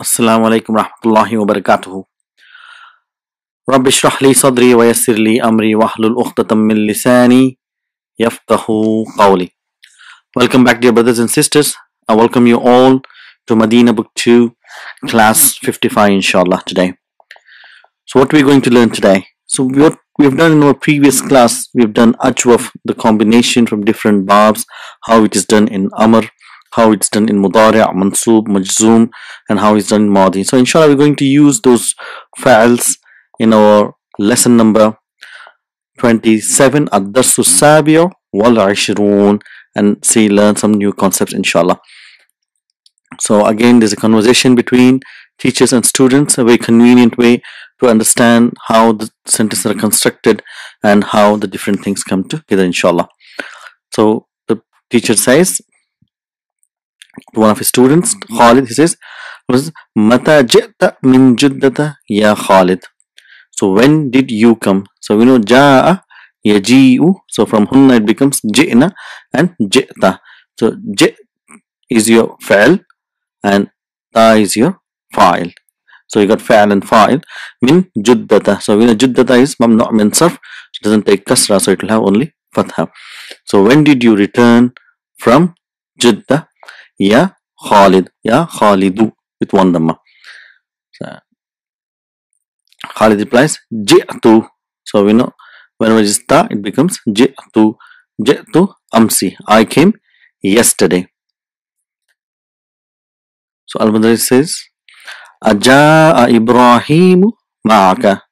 Assalamu alaikum warahmatullahi wabarakatuh. Rabbi shrah li sadri wa yassir li amri wahlul uqdatam min lisani yafqahu qawli. Welcome back, dear brothers and sisters. I welcome you all to Medina Book 2, class 55, inshallah, today. So what are we going to learn today? So what we've done in our previous class, we've done ajwaf, the combination from different babs, how it is done in amr, how it's done in mudari', mansoob, majzoom, and how it's done in madi. So inshallah we're going to use those files in our lesson number 27, ad-darsu sabi'u wal 'ishrun, and see, learn some new concepts, inshallah. So again, there's a conversation between teachers and students, a very convenient way to understand how the sentences are constructed and how the different things come together, inshallah. So the teacher says to one of his students, Khalid, he says, Mata ji'ta min juddata ya Khalid. So when did you come? So we know ja'a, yaji'u. So from hunna it becomes ji'na and ji'ta. So ji' is your fa'il and ta is your fa'il. So you got fa'il and fa'il min juddata. So we know juddata is mamnu' min sarf. It doesn't take kasra, so it will have only fatha. So when did you return from Jeddah? Ya Khalid, ya Khalidu, with one dhamma. So Khalid replies, Ji'tu. So we know whenever it is ta, it becomes Ji'tu. Ji'tu amsi. I came yesterday. So Al-Madari says, Aja'a Ibrahimu ma'aka.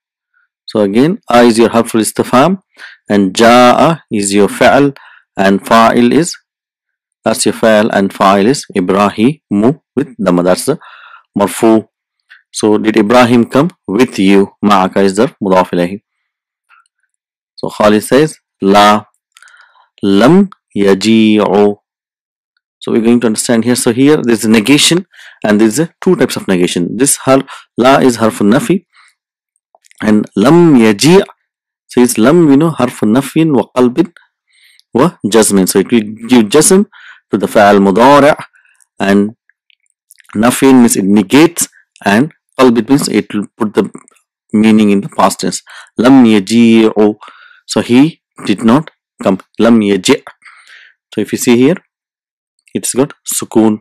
So again, A is your harful istifham and Ja'a is your fa'al and fa'il is, that's your fa'al, and fa'il is Ibrahimu with dhamma. That's the marfu. So did Ibrahim come with you? Ma'aka is the mudaf ilayhi. So Khalid says, La lam yaji'u. So we're going to understand here. So here there's a negation and there's two types of negation. This la is harfun nafi and lam yaji' says lam, we know, harfun nafin wa qalbin wa jazmin. So it will give jazm to the fa'al mudari' and nafin means it negates and qalbin means it will put the meaning in the past tense. Lam yaji'u. So he did not come. Lam yaji'. So if you see here, it's got sukoon.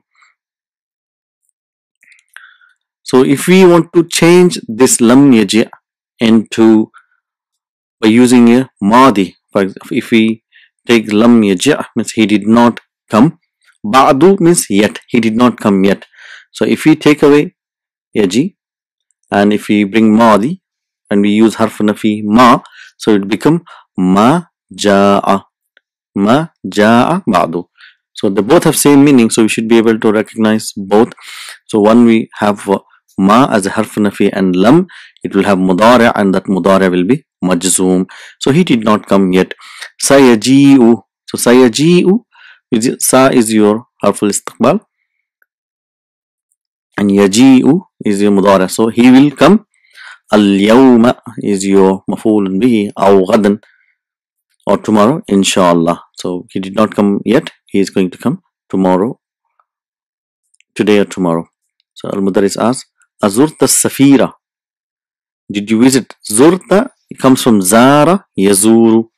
So if we want to change this lam yaji' into by using a madi, for example, if we take lam yaji' means he did not come. Ba'du means yet, he did not come yet. So if we take away yaji and if we bring madi and we use harf nafi ma, so it become ma ja'a. Ma ja'a ba'du. So they both have same meaning, so we should be able to recognize both. So one we have ma as a harf nafi and lam, it will have mudari' and that mudari' will be majzoom. So he did not come yet. Sayaji'u. So sayaji'u, sa is your harful istiqbal and yaji'u is your mudari'. So he will come. Al-yawma is your maf'ulun bihi aw ghadan, or tomorrow, inshallah. So he did not come yet, he is going to come tomorrow, today or tomorrow. So Al-Mudaris asks, Azurta Safira. Did you visit? Zurta, it comes from Zara Yazuru.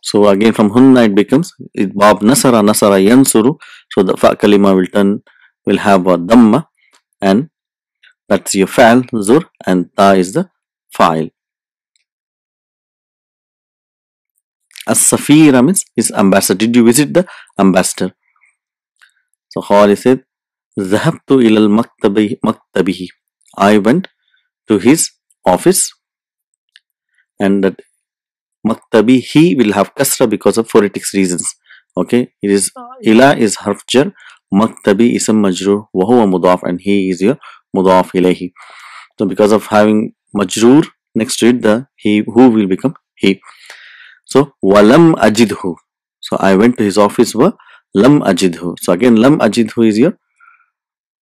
So again from Hunna it becomes Bab Nasara Nasara Yansuru. So the fa kalima will have a dhamma and that's your fa'al zur and ta is the fa'il. As-Safira means his ambassador. Did you visit the ambassador? So Khalid said, Zahabtu ilal maktabihi. I went to his office, and that maktabi, he will have kasra because of phonetics reasons. Okay, it is ila is harf jar, maktabi ism majrur, wa huwa mudaf, and he is your mudaf ilayhi. So because of having majrur next to it, the he who will become he. So walam ajidhu. So I went to his office, wa lam ajidhu. So again lam ajidhu is your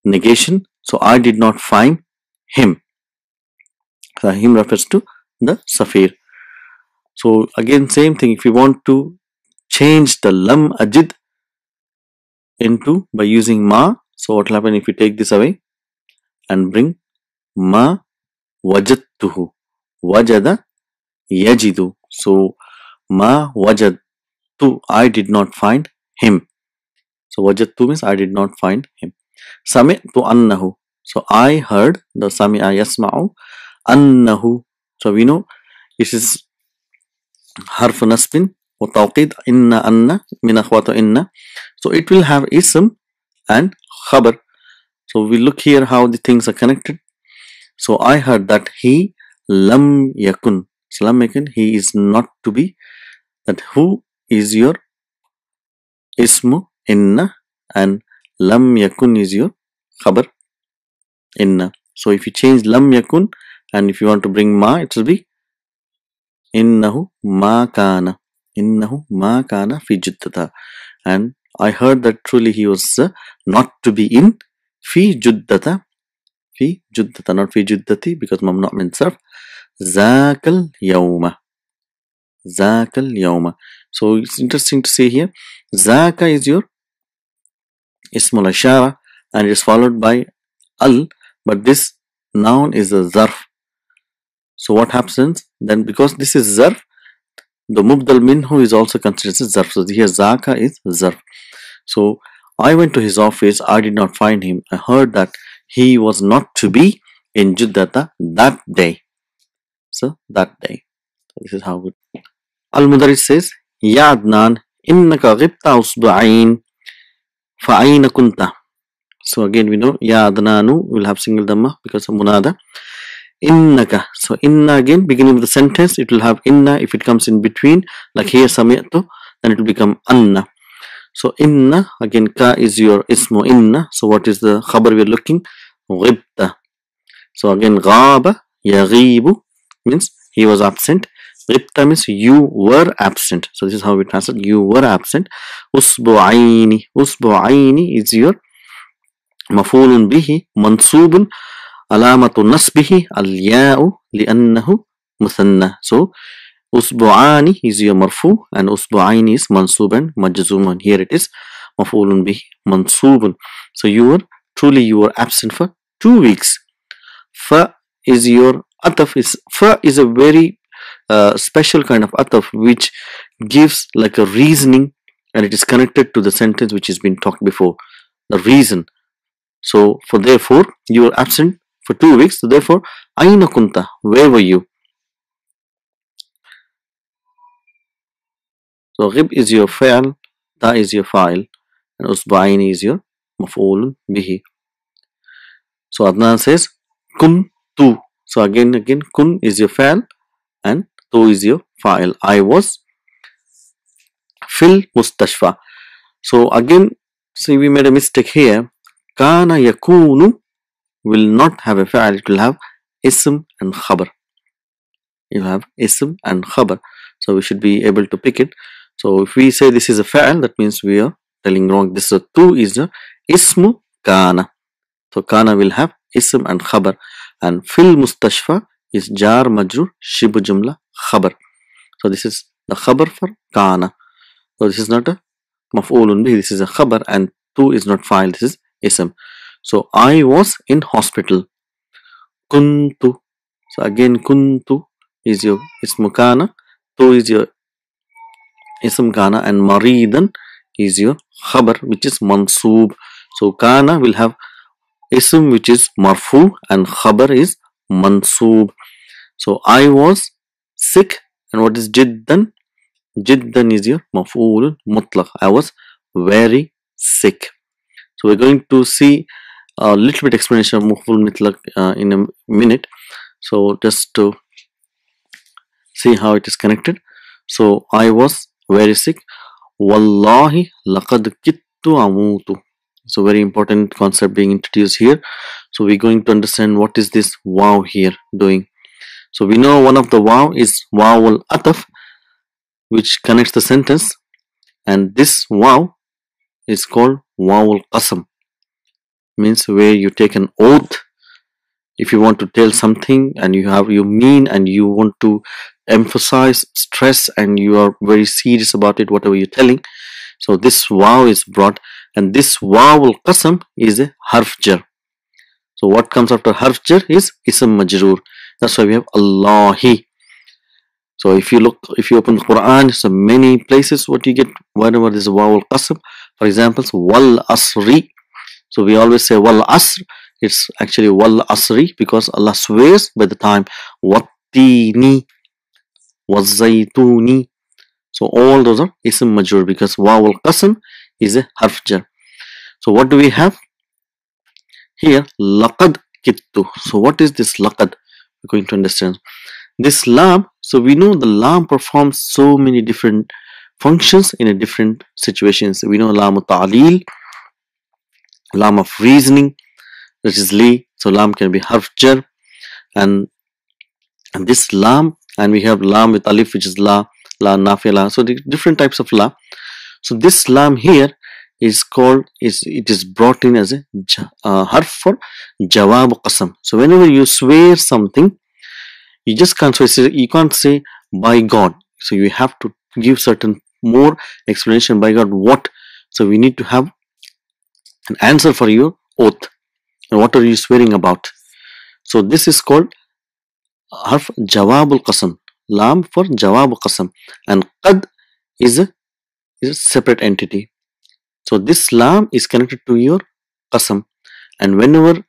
negation. So I did not find him. So him refers to the safir. So again same thing, if you want to change the lam ajid into by using ma, so what will happen if you take this away? and bring ma wajadtuhu. Wajada yajidu. So ma wajadtu, I did not find him. So wajadtu means I did not find him. Sami'tu annahu. So I heard, the sami'a yasma'u annahu. So we know this is harf nasbin wa tawqid, inna anna min akhwata inna. So it will have ism and khabar. So we look here how the things are connected. So I heard that he lam yakun. So lam yakun, he is not to be. That who is your ismu inna, and lam yakun is your khabar inna. So if you change lam yakun and if you want to bring ma, it will be innahu ma kana. Innahu ma kana fi juddata. And I heard that truly he was not to be in fi juddata. Fi juddata, not fi juddati, because mamnu min sarf. Zakal yawma. Zakal yawma. So it's interesting to see here. Zaka is your ismul ashara and it is followed by al, but this noun is a zarf. So what happens then, because this is zarf, the mubdal minhu is also considered as zarf. So here zaka is zarf. So I went to his office, I did not find him. I heard that he was not to be in Juddata that day. So that day. So this is how good. Al-Mudarris says, Ya Adnan, innaka ghibta usbu'ain fa'ayna kunta. So again we know Ya Adnanu will have single dhamma because of munada. Innaka. So inna again, beginning of the sentence, it will have inna. If it comes in between, like here sami'tu, then it will become anna. So inna, again ka is your ismu inna. So what is the khabar we are looking? Ghibta. So again ghaba, yaghibu means he was absent. Ghibta means you were absent. So this is how we translate, you were absent. Usbu'aini. Usbu'aini is your maf'ulun bihi mansubun alamatu nasbihi al-ya'u li'annahu muthanna. So usbu'ani is your marfu and usbu'aini is mansub and majzuman. Here it is maf'ulun bihi mansubun. So you were absent for 2 weeks. Fa is your ataf. Fa is a very special kind of ataf which gives like a reasoning, and it is connected to the sentence which has been talked before, the reason. So for therefore you were absent for 2 weeks, so therefore aina kunta, where were you? So ghib is your fa'al, ta is your fa'il, and usba'ini is your maf'ulun bihi. So Adnan says kuntu. So again kun is your fa'al and tu is your fa'il. I was fil mustashfa. So again, see, we made a mistake here. Kana yakunu will not have a fa'al, it will have ism and khabar. You have ism and khabar. So we should be able to pick it. So if we say this is a fa'al, that means we are telling wrong. This is tu is a ismu kana. So kana will have ism and khabar, and fil mustashfa is jar majrur shibu jumla khabar. So this is the khabar for kana. So this is not a maf'ulun bihi, this is a khabar, and tu is not fa'il, this is ism. So I was in hospital. Kuntu. So again kuntu is your ismu kana, tu is your ism kana, and maridan is your khabar which is mansoob. So kana will have ism which is marfu and khabar is mansoob. So I was sick, and what is jiddan? Jiddan is your maf'ul mutlaq. I was very sick. So we're going to see a little bit explanation of maf'ul mutlaq in a minute. So just to see how it is connected. So I was very sick. Wallahi laqad kittu amutu. So very important concept being introduced here. So we're going to understand what is this wow here doing. So we know one of the wow is wow al-ataf, which connects the sentence, and this wow is called wow al-qasam, means where you take an oath. If you want to tell something and you mean and you want to emphasize, stress, and you are very serious about it, whatever you're telling. So this wow is brought, and this wow al-qasam is a harf jar. So what comes after harf jar is ism majroor. That's why we have Allahi. So if you open the Quran, so many places what you get whenever there's a waw al-qasm. For example, wal asri. So we always say wal asr. It's actually wal asri because Allah swears by the time. Wattini, wazaytuni. So all those are ism majroor because waw al-qasm is a harf jar. So what do we have here? Laqad kittu. So what is this laqad? We're going to understand. This lam, so we know the lam performs so many different functions in a different situations. We know lam ta'leel, lam of reasoning, that is li. So lam can be harf jar, and this lam, and we have lam with alif, which is la nafiya. So the different types of la. So this lam here is called, it is brought in as a harf for jawab qasam. So whenever you swear something, you just can't say, you can't say by God. So you have to give certain more explanation. By God, what? So we need to have an answer for your oath. And what are you swearing about? So this is called harf jawab al-qasam. Lam for jawab al-qasam. And qad is a separate entity. So this lam is connected to your qasam. And whenever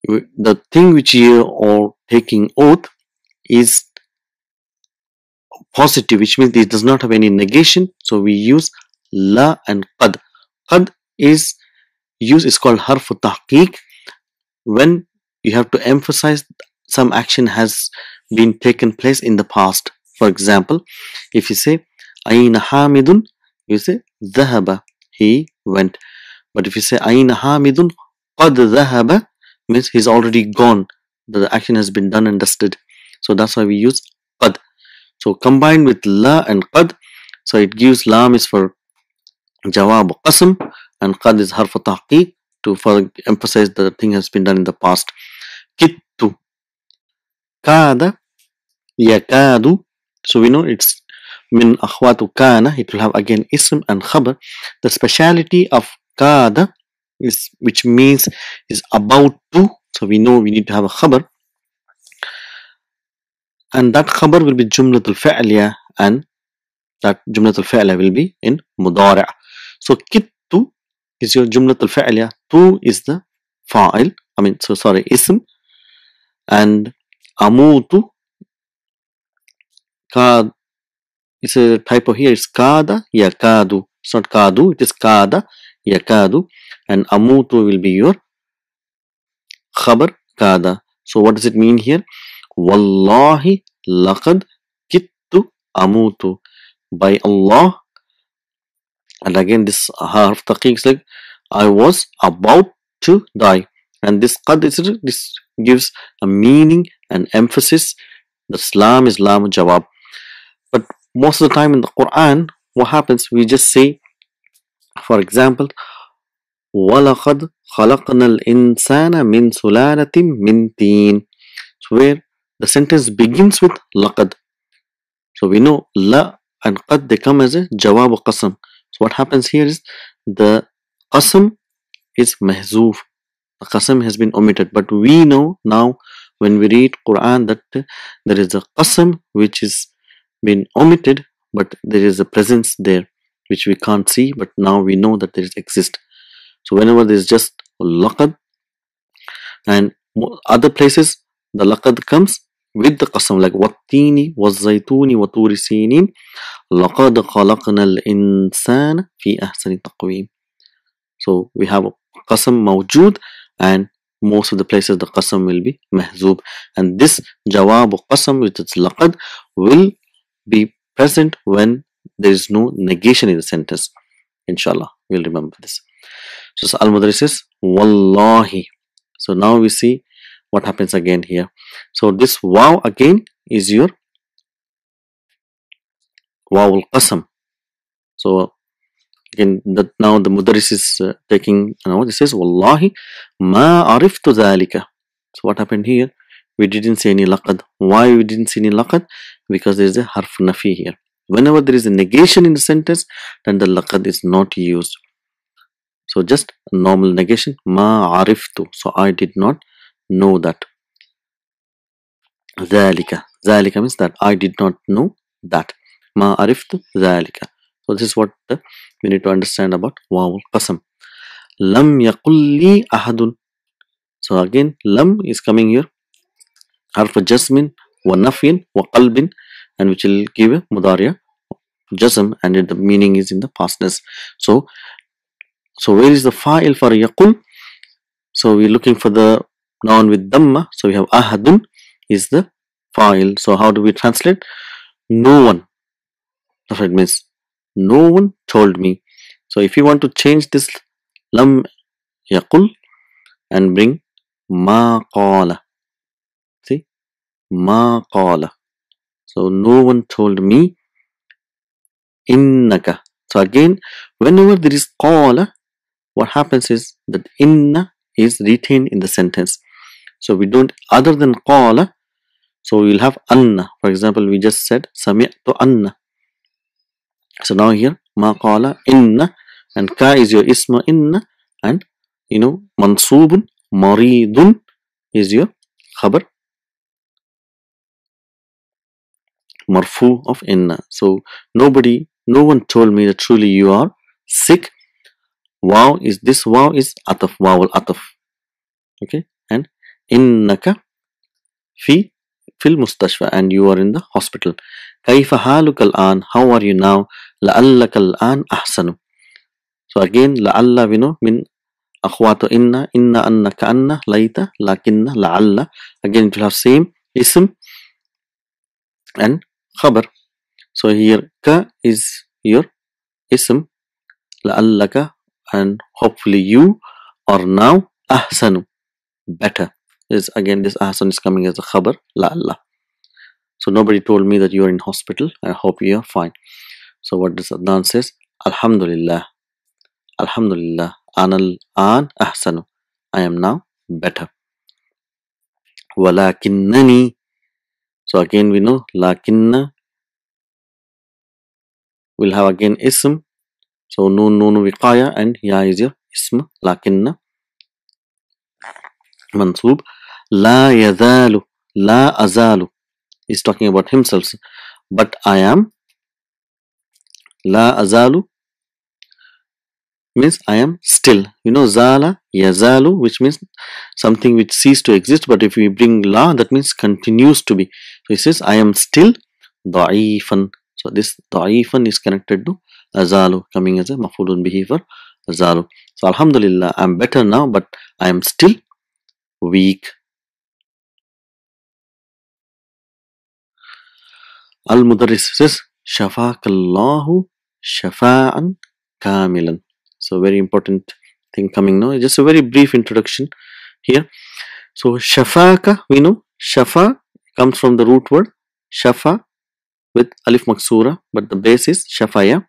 the thing which you are taking oath is positive, which means it does not have any negation, so we use la and qad. Qad is used, is called harf tahqiq when you have to emphasize some action has been taken place in the past. For example, if you say Aina Hamidun, you say Dhahaba, he went. But if you say Aina Hamidun qad dhahaba, means he's already gone, the action has been done and dusted. So that's why we use qad. So combined with la and qad, so it gives lam is for jawab qasam and qad is harf tahqiq to further emphasize that the thing has been done in the past. Kittu, kada, yakadu. So we know it's min akhwatu kana, it will have again ism and khabar. The speciality of kada is, which means is about to. So we know we need to have a khabar, and that khabar will be jumlatul fa'liya, and that jumlatul fa'liya will be in mudari'. So kittu is your jumlatul fa'liya, tu is the fa'il, ism, and amutu, kad, it's a typo here, it's kada yakadu. It's not kadu, it is kada yakadu, and amutu will be your khabar kada. So what does it mean here? Wallahi laqad kittu amutu. By Allah, and again this harf taqiq is like I was about to die, and this qad is, this gives a meaning and emphasis. The lam is lam jawab. But most of the time in the Quran, what happens, we just say, for example, وَلَقَدْ خَلَقْنَا الْإِنسَانَ مِنْ سُلَالَةٍ مِنْ تِينٍ. So where the sentence begins with laqad. So we know la and qad, they come as a jawab qasam. So what happens here is the qasam is mahzoof. The qasam has been omitted. But we know now when we read Quran that there is a qasam which is been omitted, but there is a presence there which we can't see, but now we know that there is exist. So whenever there is just laqad, and other places the laqad comes with the qasam, like wattini wazzaytuni wa turi sinin laqad khalaqna al-insana fi ahsani taqweem. So we have a qasam mawjood, and most of the places the qasam will be mahzoob, and this jawab qasam with its laqad will be present when there is no negation in the sentence. Inshallah, we'll remember this. So Al-Mudarris says Wallahi. So now we see what happens again here. So this waw again is your waw al-qasam. So again, that now the Mudarris is taking, it says Wallahi ma ariftu dhalika. So what happened here? We didn't see any laqad. Why we didn't see any laqad? Because there is a harf nafi here. Whenever there is a negation in the sentence, then the laqad is not used. So just normal negation. Ma ariftu. So I did not know that. Zalika. Zalika means that I did not know that. Ma ariftu zalika. So this is what we need to understand about wawul qasam. Lam yaqulli ahadun. So again, lam is coming here. Harf jasmin wa nafin wa qalbin, and which will give a mudariya jasm, and the meaning is in the past tense. So where is the fa'il for yaqul? So we're looking for the noun with dhamma. So we have ahadun is the fa'il. So how do we translate? No one. That's what it means. No one told me. So if you want to change this lam yaqul and bring ma qala. See? Ma qala. So no one told me. Innaka. So again, whenever there is qala, what happens is that inna is retained in the sentence. So we don't, other than qala, so we will have anna. For example, we just said sami'tu anna. So now here ma qala inna, and ka is your isma inna, and mansubun maridun is your khabar marfu of inna. So no one told me that truly you are sick. Wow is this, wow is ataf, wow al ataf. Okay, and innaka fi fil mustashfa, and you are in the hospital. Kaifa halukal an, how are you now? La'allakal an ahsanu. So again, la'alla we know min akhwatu inna anna ka anna laita lakinna la'alla. Again it will have same ism and khabar. So here ka is your ism, la'allaka, and hopefully you are now ahsanu, better. Is again this ahsan is coming as a khabar la'alla. So nobody told me that you are in hospital. I hope you are fine. So what does Adnan says? Alhamdulillah. Alhamdulillah. Anal an ahsanu. I am now better. Walakinnani. So again we know lakinna will have again ism. So nun wiqaya, and ya is your ism. Lakinna mansub. La yazalu. La azalu is talking about himself. But I am. La azalu means I am still. Zala, yazalu, which means something which ceased to exist. But if we bring la, that means continues to be. So it says I am still da'ifan. So this da'ifan is connected to azalu, coming as a maf'ulun bihi for azalu. So alhamdulillah, I am better now, but I am still weak. Al-Mudarris says shafakallahu shafa'an kamilan. So very important thing coming now. Just a very brief introduction here. So shafaka, we know shafa comes from the root word shafa with alif maksura, but the base is shafaya.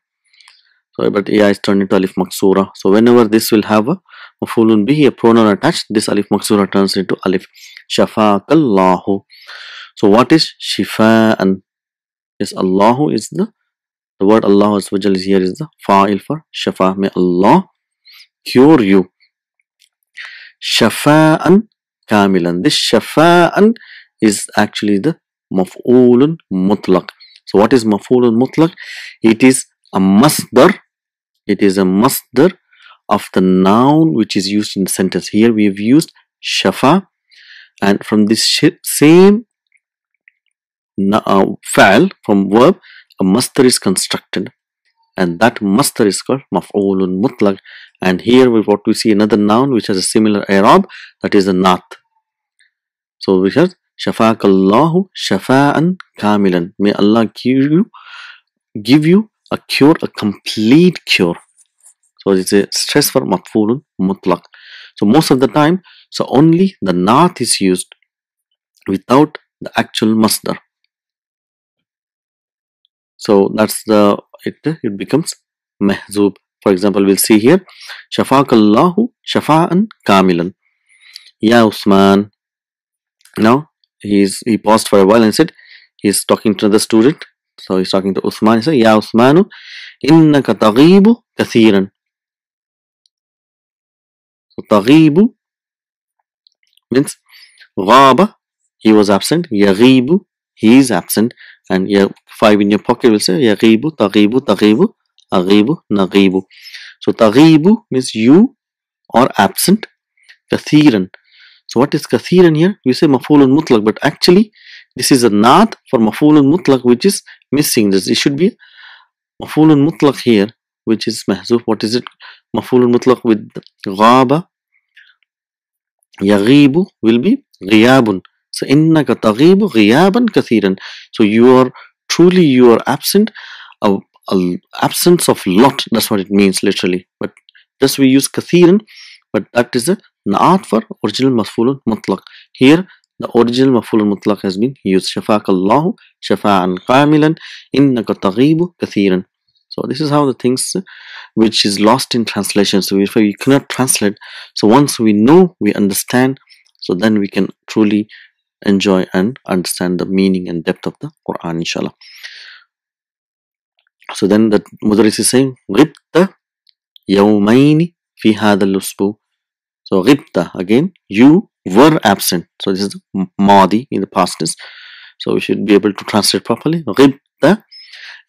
So but ya is turned into alif maksura. So whenever this will have a maf'ulun bihi, a pronoun attached, this alif maksura turns into alif. Shafakallahu. So what is shifa'an? Yes, Allahu is the word Allah is here is the fa'il for shafa. May Allah cure you. Shafa'an kamilan. This shafa'an is actually the maf'ulun mutlaq. So what is maf'ulun mutlaq? It is a masdar. It is a masdar of the noun which is used in the sentence. Here we have used shafa, and from this same fa'al, from verb, a masdar is constructed, and that masdar is called maf'ulun mutlaq. And here what we see another noun which has a similar i'rab, that is a naat. So we have shafakallahu shafa'an kamilan. May Allah give you a cure, a complete cure. So it's a stress for maf'ulun mutlaq. So most of the time, so only the naat is used without the actual masdar. So that's it becomes mahzub. For example, we'll see here shafakallahu shafa'an kamilan. Ya Usman. Now he paused for a while and said he's talking to the student. So he's talking to Usman. He said, Ya Usmanu innaka taghibu kathiran. So تغيب means غاب, he was absent. يغيب, he is absent. And 5 in your pocket will say يغيب تغيب تغيب أغيب نغيب. So تغيب means you are absent. كثيرا. So what is كثيرا here? We say مفعول مطلق, but actually this is a naat for مفعول مطلق which is missing. This it should be مفعول مطلق here which is محذوف. What is it? مفعول مطلق with غاب يغيب will be غياب. So إنك تغيب غيابا كثيرا. So you are absent, a absence of lot. That's what it means literally. But just we use كثيرا, but that is a naat for original مفعول مطلق. Here the original مفعول مطلق has been used. شفاك الله شفاعا كاملا إنك تغيب كثيرا. So this is how the things which is lost in translation. So if we cannot translate, so once we know, we understand, so then we can truly enjoy and understand the meaning and depth of the Quran, inshallah. So then the Mudarris is saying غبت يومين في هذا الأسبوع. So غبت, again, you were absent. So this is the Madi in the past tense. So we should be able to translate properly. غبت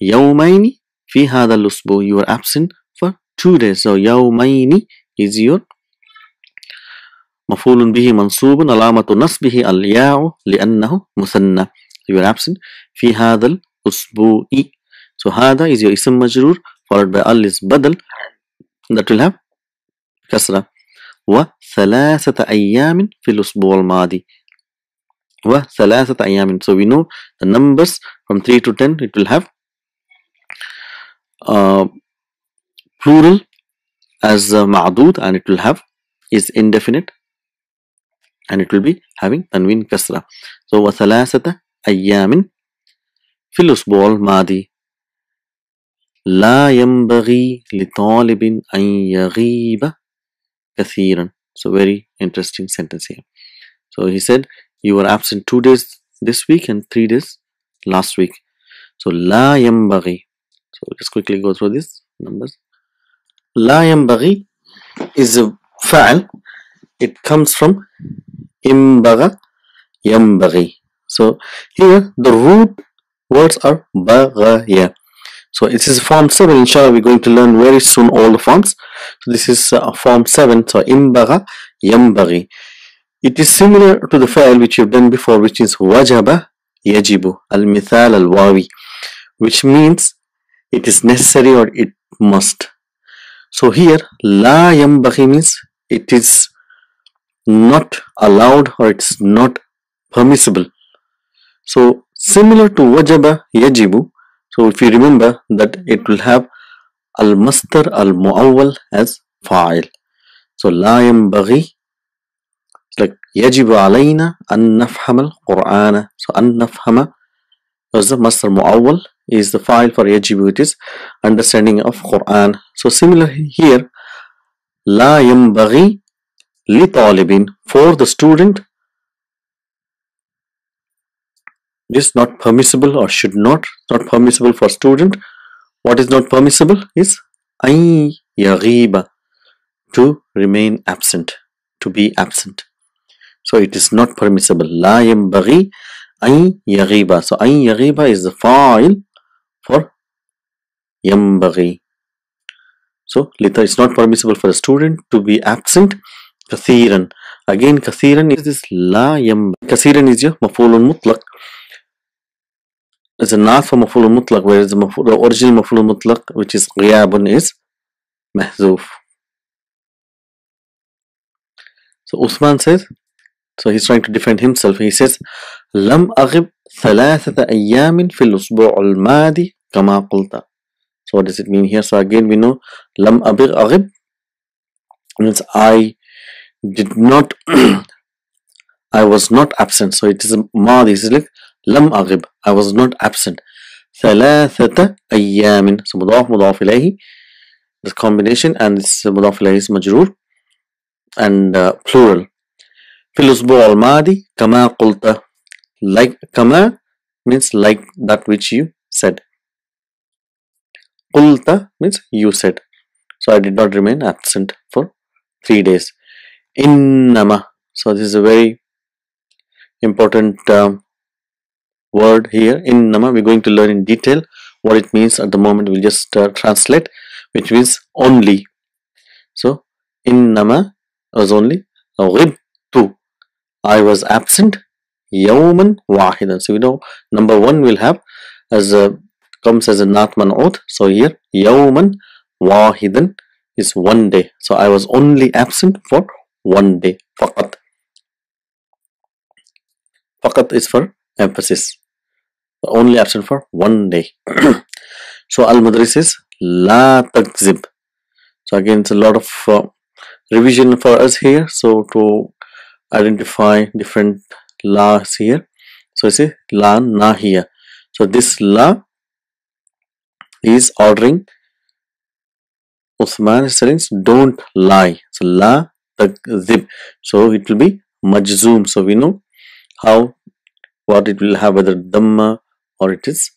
يومين في هذا الأسبوع. You were absent for 2 days. So يومين is your مفعول به منصوب علامة نصبه الياء لأنه مثنى. You were absent في هذا الأسبوع. So هذا is your اسم مجرور followed by al is بدل that will have كسرة. وثلاثة أيام في الأسبوع الماضي. وثلاثة أيام. So we know the numbers from 3 to 10, it will have plural as معدود, and it will have is indefinite, and it will be having tanween kasra. So وثلاثة أيام في الأسبوع الماضي. لا ينبغي لطالب أن يغيب كثيرا. So very interesting sentence here. So he said you were absent 2 days this week and 3 days last week. So لا ينبغي. So let's quickly go through these numbers. لا ينبغي is a فعل. It comes from إنبغى ينبغي. So here the root words are بغي. So it is form 7. Inshallah, we're going to learn very soon all the forms. So this is form 7. So إنبغى ينبغي. It is similar to the file which you've done before, which is وجب يجب المثال الواوي, which means it is necessary or it must. So here لا ينبغي means it is not allowed or it's not permissible. So similar to وجب يجب. So if you remember that it will have al-masdar al-mu'awwal as fa'il. So لا ينبغي, like يجب علينا أن نفهم القرآن. So أن نفهم was the masdar mu'awwal, is the file for يجب, it is understanding of Quran. So similarly here لا ينبغي لطالب, for the student is not permissible or should not permissible for student. What is not permissible is أن يغيب, to remain absent, to be absent. So it is not permissible. لا ينبغي أن يغيب. So أن يغيب is the file for ينبغي. So it's not permissible for a student to be absent. كثيرا. Again كثيرا is this لا ينبغي. كثيرا is your مفعول مطلق. It's a naat for مفعول مطلق, whereas the original مفعول مطلق, which is غياب, is محذوف. So Uthman says, so he's trying to defend himself. He says لم أغب ثلاثة أيام في الأسبوع الماضي كما قلت. So what does it mean here? So again we know لم أغب means I did not I was not absent. So it is a ماضي. It's like لم أغب, I was not absent. ثلاثة أيام. So مضاف مضاف إليه, this combination, and this مضاف إليه is مجرور and plural. في الأسبوع الماضي كما قلت. Like كما means like that which you said. قلت means you said. So I did not remain absent for 3 days. Innama. So this is a very important word here. Innama. We're going to learn in detail what it means. At the moment, we'll just translate, which means only. So innama was only. Ghibtu. I was absent. Yawman wahidan. So we know number one will have as a comes as a nat man'ut. So here yawman wahidan is 1 day. So I was only absent for 1 day. Faqat. Faqat is for emphasis. Only absent for 1 day. So al-Madris is la takzib. So again, it's a lot of revision for us here. So to identify different la's here. So I say la nahiya. So this la is ordering Uthman is saying don't lie. So la takzib. So it will be majzoom. So we know how what it will have, whether dhamma or it is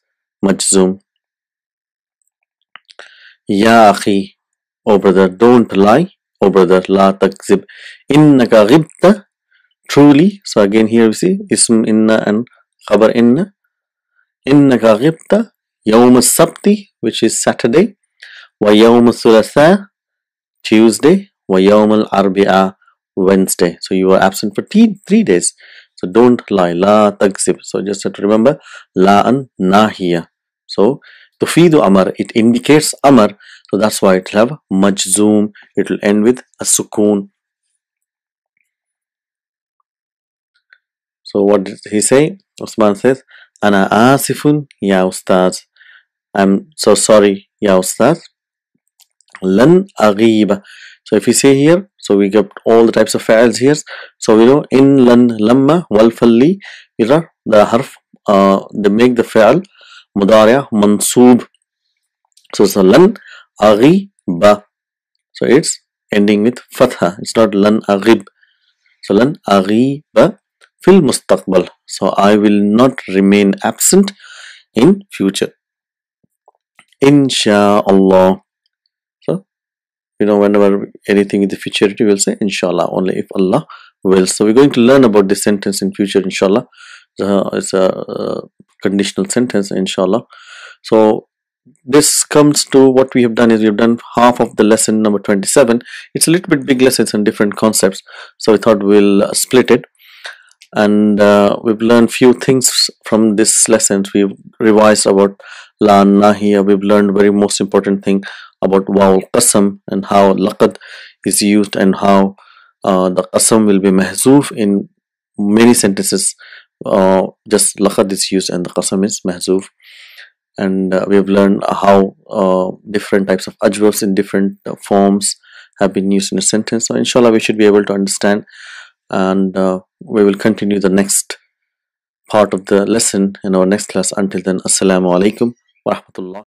majzoom. Ya akhi, oh brother, don't lie. Oh brother, la takzib. Innaka ghibta, truly. So again here we see ism inna and khabar inna. Innaka ghibta yawm as-sabti, which is Saturday, wa yawm thulatha, Tuesday, wa yawm al-arbi'a, Wednesday. So you are absent for 3 days. So don't lie. La takzib. So just have to remember la and nahiya. So tufidu amar, it indicates amar. So that's why it will have majzoom. It will end with a sukoon. So what did he say? Usman says, Ana asifun ya ustaz. I'm so sorry, ya ustaz. Lan aghiba. So if we say here, so we get all the types of fi'als here. So we know in lan, lamma, wal falli, these are the harf, they make the fi'al mudari'a mansoob. So it's lan aghiba. So it's ending with fatha. It's not lan aghib. So lan aghiba fil mustaqbal. So I will not remain absent in future. Insha'Allah. So you know, whenever anything in the future we will say inshallah, only if Allah will. So we're going to learn about this sentence in future, inshallah. It's a conditional sentence, inshallah. So this comes to what we have done is we have done half of the lesson number 27. It's a little bit big lessons and different concepts, so we thought we'll split it, and we've learned few things from this lessons. We've revised about la nahiya. We've learned very most important thing about waw qasam and how laqad is used, and how the qasam will be mahzoof in many sentences. Just laqad is used and the qasam is mahzoof. And we have learned how different types of adverbs in different forms have been used in a sentence. So inshallah we should be able to understand, and we will continue the next part of the lesson in our next class. Until then, assalamu alaikum wa rahmatullah.